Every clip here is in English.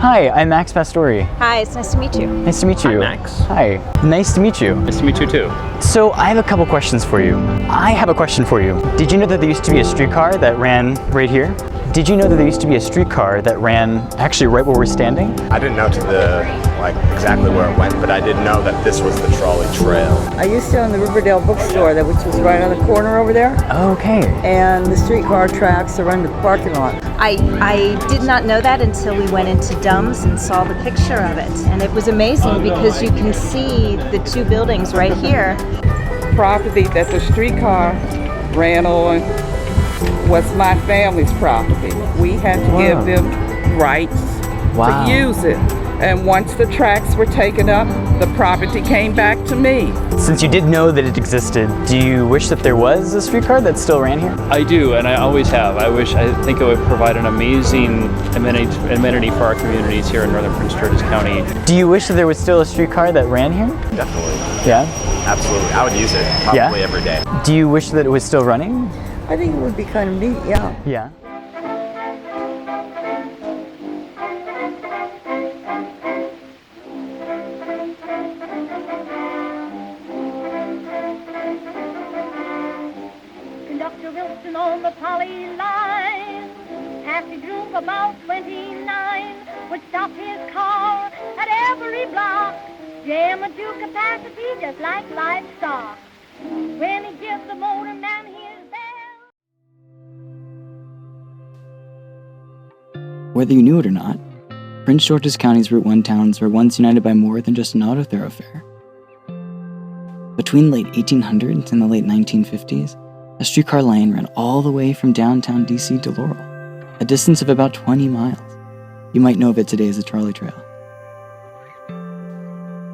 Hi, I'm Max Pastori. Hi, it's nice to meet you. Nice to meet you. Hi, Max. Hi. Nice to meet you. Nice to meet you too. So I have a couple questions for you. I have a question for you. Did you know that there used to be a streetcar that ran right here? Did you know that there used to be a streetcar that ran actually right where we're standing? I didn't know exactly where it went, but I did know that this was the Trolley Trail. I used to own the Riverdale bookstore, which was right on the corner over there. Okay. And the streetcar tracks are under the parking lot. I did not know that until we went into Dumb's and saw the picture of it. And it was amazing because you can see the two buildings right here. Property that the streetcar ran on was my family's property. We had to give them rights to use it. And once the tracks were taken up, the property came back to me. Since you did know that it existed, do you wish that there was a streetcar that still ran here? I do, and I always have. I think it would provide an amazing amenity for our communities here in northern Prince George's County. Do you wish that there was still a streetcar that ran here? Definitely. Yeah? Absolutely. I would use it probably every day. Do you wish that it was still running? I think it would be kind of neat, yeah. Yeah. Conductor Wilson on the Trolley line, passing through about 29, would stop his car at every block, jam it to capacity just like livestock. When he gives the motorman his bell. Whether you knew it or not, Prince George's County's Route 1 towns were once united by more than just an auto thoroughfare. Between the late 1800s and the late 1950s, a streetcar line ran all the way from downtown DC to Laurel, a distance of about 20 miles. You might know of it today as the Trolley Trail.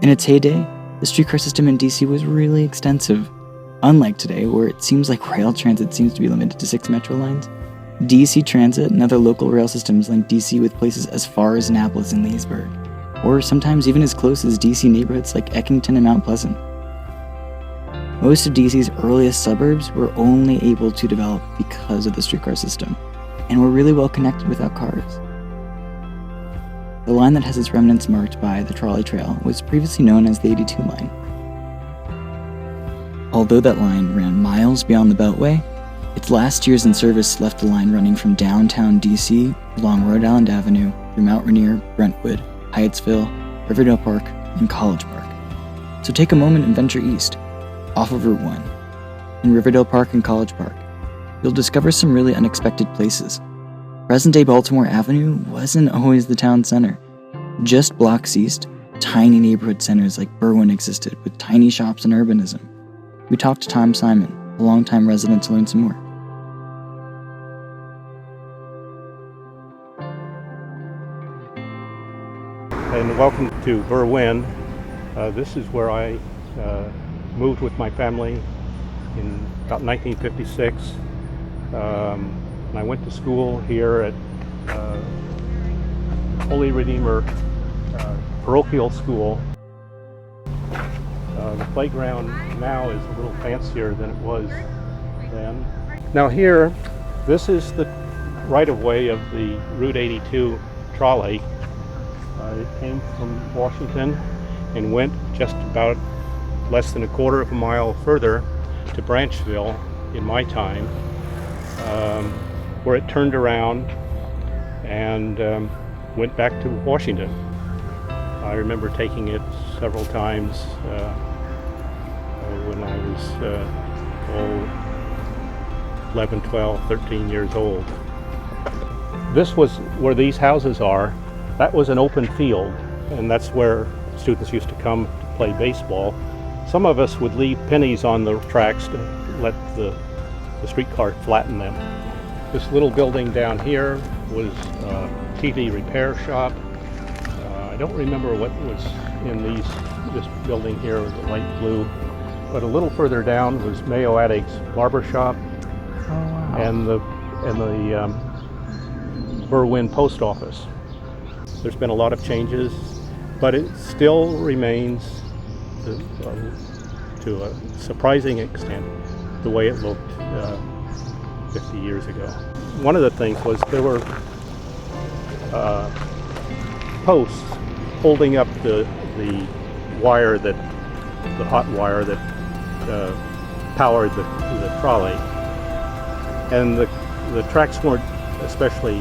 In its heyday, the streetcar system in DC was really extensive. Unlike today, where it seems like rail transit seems to be limited to 6 metro lines, DC Transit and other local rail systems link DC with places as far as Annapolis and Leesburg, or sometimes even as close as DC neighborhoods like Eckington and Mount Pleasant. Most of DC's earliest suburbs were only able to develop because of the streetcar system, and were really well connected without cars. The line that has its remnants marked by the Trolley Trail was previously known as the 82 line. Although that line ran miles beyond the Beltway, its last years in service left the line running from downtown DC along Rhode Island Avenue through Mount Rainier, Brentwood, Hyattsville, Riverdale Park, and College Park. So take a moment and venture east, off of Route 1. In Riverdale Park and College Park, you'll discover some really unexpected places. Present-day Baltimore Avenue wasn't always the town center. Just blocks east, tiny neighborhood centers like Berwyn existed, with tiny shops and urbanism. We talked to Tom Simon, a longtime resident, to learn some more. And welcome to Berwyn. This is where I moved with my family in about 1956. And I went to school here at Holy Redeemer Parochial School. The playground now is a little fancier than it was then. Now here, this is the right-of-way of the Route 82 trolley. It came from Washington and went just about less than a quarter of a mile further to Branchville in my time, where it turned around and went back to Washington. I remember taking it several times when I was 11, 12, 13 years old. This was where these houses are. That was an open field, and that's where students used to come to play baseball. Some of us would leave pennies on the tracks to let the streetcar flatten them. This little building down here was a TV repair shop. I don't remember what was in this building here, the light blue, but a little further down was Mayo Attic's barber shop. Oh, wow. And the Berwyn post office. There's been a lot of changes, but it still remains to a surprising extent the way it looked 50 years ago. One of the things was there were posts holding up the wire the hot wire that powered the trolley. And the tracks weren't especially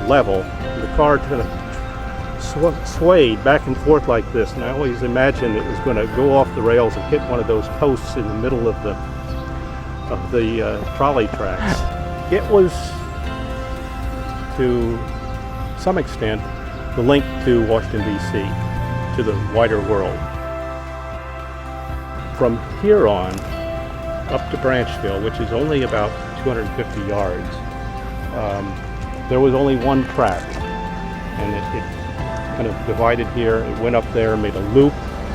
level. The car kind of swayed back and forth like this, and I always imagined it was going to go off the rails and hit one of those posts in the middle of the trolley tracks. It was, to some extent, the link to Washington, D.C., to the wider world. From here on, up to Branchville, which is only about 250 yards, there was only one track, and it kind of divided here. It went up there, made a loop,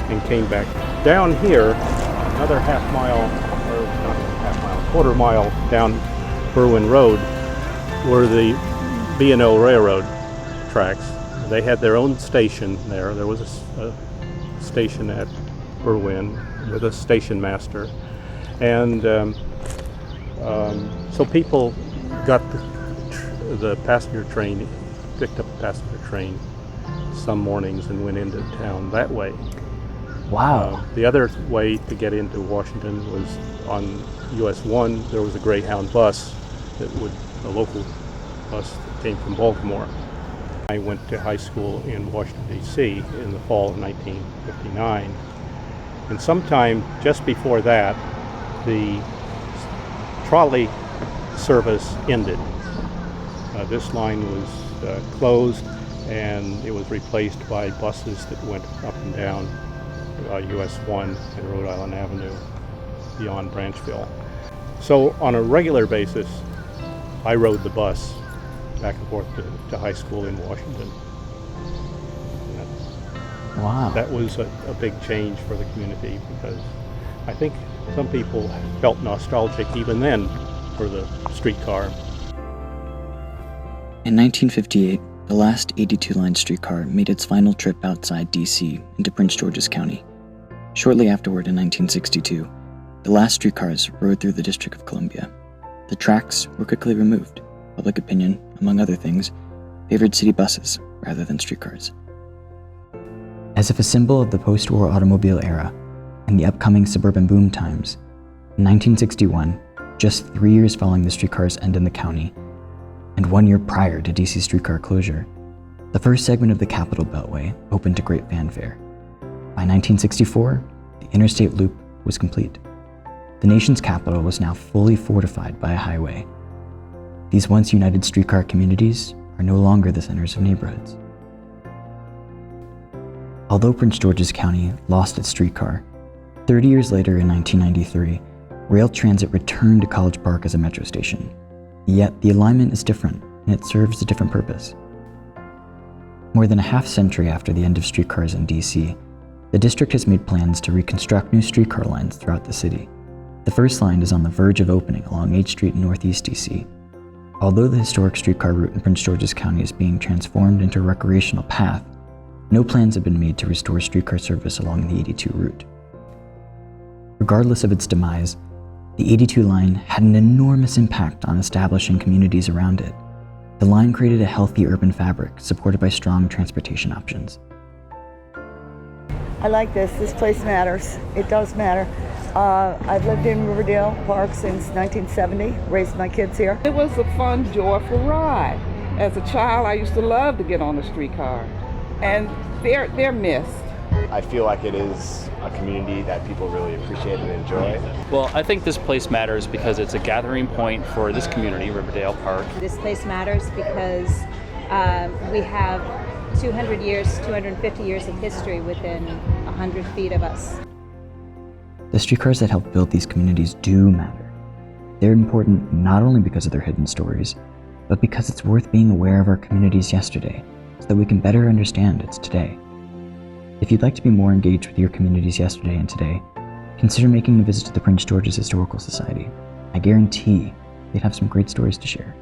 and came back down here, another half mile, or not half mile, quarter mile down Berwyn Road, were the B&O Railroad tracks. They had their own station there. There was a station at Berwyn with a station master, and so people got the passenger train, picked up a passenger train some mornings and went into town that way. Wow. The other way to get into Washington was on US 1. There was a Greyhound bus a local bus that came from Baltimore. I went to high school in Washington, D.C. in the fall of 1959. And sometime just before that, the trolley service ended. This line was closed, and it was replaced by buses that went up and down US 1 and Rhode Island Avenue beyond Branchville. So on a regular basis, I rode the bus back and forth to high school in Washington. Wow. That was a big change for the community, because I think some people felt nostalgic even then for the streetcar. In 1958, the last 82 Line streetcar made its final trip outside D.C. into Prince George's County. Shortly afterward, in 1962, the last streetcars rode through the District of Columbia. The tracks were quickly removed. Public opinion, among other things, favored city buses rather than streetcars. As if a symbol of the post-war automobile era and the upcoming suburban boom times, in 1961, just 3 years following the streetcar's end in the county, and 1 year prior to DC streetcar closure, the first segment of the Capital Beltway opened to great fanfare. By 1964, the interstate loop was complete. The nation's capital was now fully fortified by a highway. These once united streetcar communities are no longer the centers of neighborhoods. Although Prince George's County lost its streetcar, 30 years later in 1993, rail transit returned to College Park as a metro station. Yet the alignment is different, and it serves a different purpose. More than a half century after the end of streetcars in DC, the district has made plans to reconstruct new streetcar lines throughout the city. The first line is on the verge of opening along H Street in Northeast DC. Although the historic streetcar route in Prince George's County is being transformed into a recreational path, no plans have been made to restore streetcar service along the 82 route. Regardless of its demise, the 82 line had an enormous impact on establishing communities around it. The line created a healthy urban fabric supported by strong transportation options. I like this. This place matters. It does matter. I've lived in Riverdale Park since 1970, raised my kids here. It was a fun, joyful ride. As a child, I used to love to get on the streetcar, and they're missed. I feel like it is a community that people really appreciate and enjoy. Well, I think this place matters because it's a gathering point for this community, Riverdale Park. This place matters because we have 200 years, 250 years of history within 100 feet of us. The streetcars that help build these communities do matter. They're important not only because of their hidden stories, but because it's worth being aware of our communities yesterday so that we can better understand its today. If you'd like to be more engaged with your communities yesterday and today, consider making a visit to the Prince George's Historical Society. I guarantee they'd have some great stories to share.